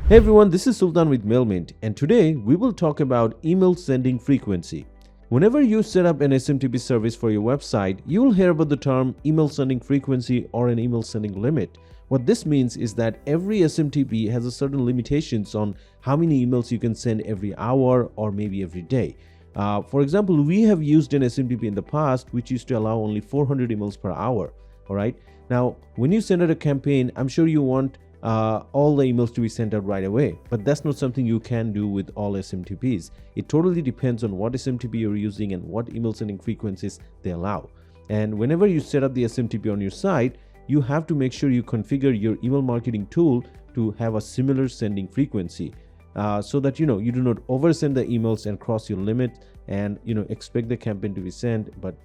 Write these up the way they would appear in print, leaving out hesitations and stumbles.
Hey everyone, this is Sultan with MailMint, and today we will talk about email sending frequency. Whenever you set up an SMTP service for your website, you will hear about the term email sending frequency or an email sending limit. What this means is that every SMTP has a certain limitations on how many emails you can send every hour or maybe every day. For example, we have used an SMTP in the past which used to allow only 400 emails per hour. All right. Now, when you send out a campaign, I'm sure you want all the emails to be sent out right away, but that's not something you can do with all SMTPs. It totally depends on what SMTP you're using and what email sending frequencies they allow. And whenever you set up the SMTP on your site, you have to make sure you configure your email marketing tool to have a similar sending frequency, so that you do not oversend the emails and cross your limit and expect the campaign to be sent, but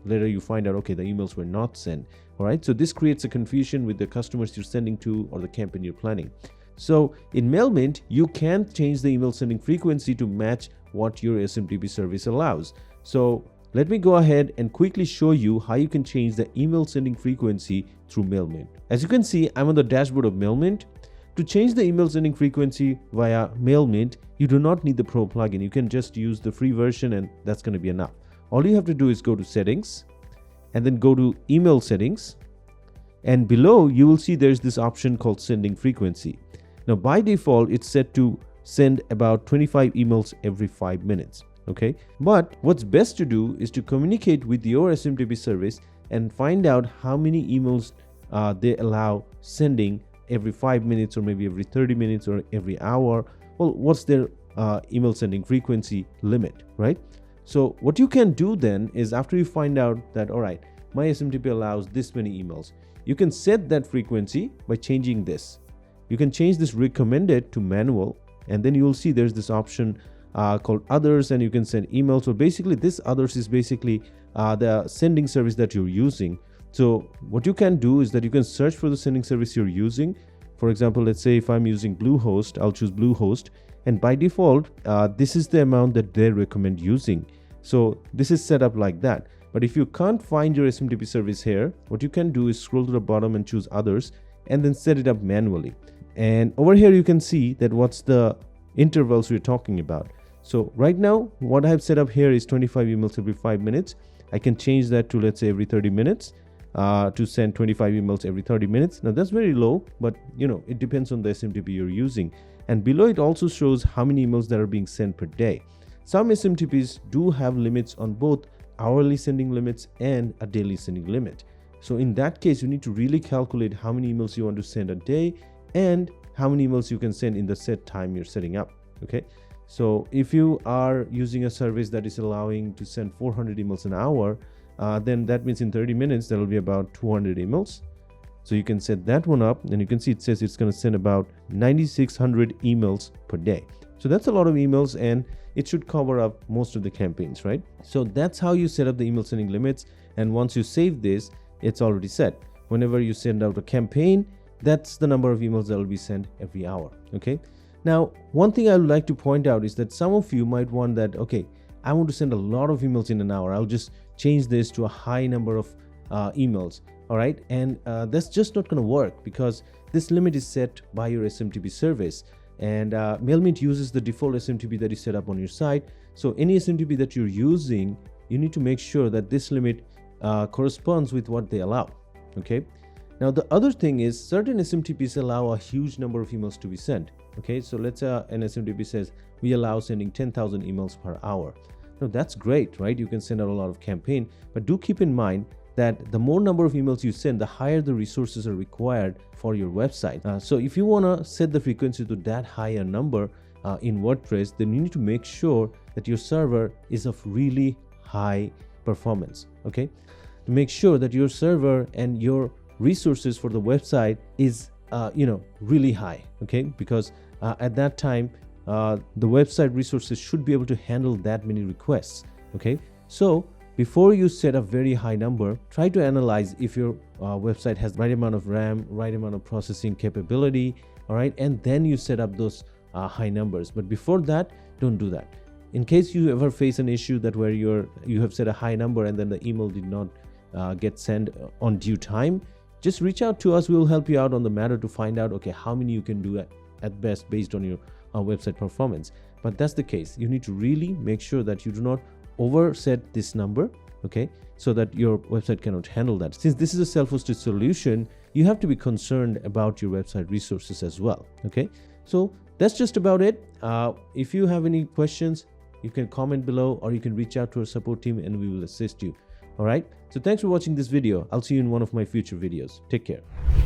later you find out, okay, the emails were not sent. All right, so this creates a confusion with the customers you're sending to or the campaign you're planning. So in MailMint, you can change the email sending frequency to match what your SMTP service allows. So let me go ahead and quickly show you how you can change the email sending frequency through MailMint. As you can see, I'm on the dashboard of MailMint. To change the email sending frequency via MailMint, you do not need the Pro plugin. You can just use the free version and that's going to be enough. All you have to do is go to Settings and then go to Email Settings. And below, you will see there's this option called Sending Frequency. Now, by default, it's set to send about 25 emails every 5 minutes. Okay, but what's best to do is to communicate with your SMTP service and find out how many emails they allow sending every 5 minutes or maybe every 30 minutes or every hour. Well, what's their email sending frequency limit, right? So what you can do then is, after you find out that, all right, my SMTP allows this many emails, you can set that frequency by changing this. You can change this recommended to manual, and then you will see there's this option called others, and you can send emails. So basically this others is basically the sending service that you're using. So what you can do is that you can search for the sending service you're using. For example, let's say if I'm using Bluehost, I'll choose Bluehost, and by default this is the amount that they recommend using. So this is set up like that. But if you can't find your SMTP service here, what you can do is scroll to the bottom and choose others and then set it up manually. And over here you can see that what's the intervals we're talking about. So right now what I have set up here is 25 emails every 5 minutes. I can change that to, let's say, every 30 minutes to send 25 emails every 30 minutes. Now that's very low, but it depends on the SMTP you're using. And below it also shows how many emails that are being sent per day. Some SMTPs do have limits on both hourly sending limits and a daily sending limit. So in that case, you need to really calculate how many emails you want to send a day and how many emails you can send in the set time you're setting up. Okay, so if you are using a service that is allowing to send 400 emails an hour, then that means in 30 minutes there will be about 200 emails. So you can set that one up, and you can see it says it's going to send about 9600 emails per day. So that's a lot of emails, and it should cover up most of the campaigns, right? So that's how you set up the email sending limits. And once you save this, it's already set. Whenever you send out a campaign, that's the number of emails that will be sent every hour. Okay. Now, one thing I would like to point out is that some of you might want that, okay, I want to send a lot of emails in an hour. I'll just change this to a high number of emails. All right. And that's just not going to work because this limit is set by your SMTP service. And MailMint uses the default SMTP that is set up on your site. So any SMTP that you're using, you need to make sure that this limit corresponds with what they allow. Okay. Now the other thing is, certain SMTPs allow a huge number of emails to be sent. Okay, so let's say an SMTP says we allow sending 10,000 emails per hour. Now that's great, right? You can send out a lot of campaign, but do keep in mind that the more number of emails you send, the higher the resources are required for your website. So if you want to set the frequency to that higher number in WordPress, then you need to make sure that your server is of really high performance. Okay, to make sure that your server and your resources for the website is really high. Okay, because at that time the website resources should be able to handle that many requests. Okay, so before you set a very high number, try to analyze if your website has the right amount of RAM, right amount of processing capability, all right, and then you set up those high numbers. But before that, don't do that. In case you ever face an issue that where you have set a high number and then the email did not get sent on due time, just reach out to us. We will help you out on the matter to find out, okay, how many you can do at best based on your website performance. But that's the case. You need to really make sure that you do not overset this number, okay, so that your website cannot handle that. Since this is a self-hosted solution, you have to be concerned about your website resources as well, okay? So that's just about it. If you have any questions, you can comment below or you can reach out to our support team and we will assist you. All right, so thanks for watching this video. I'll see you in one of my future videos. Take care.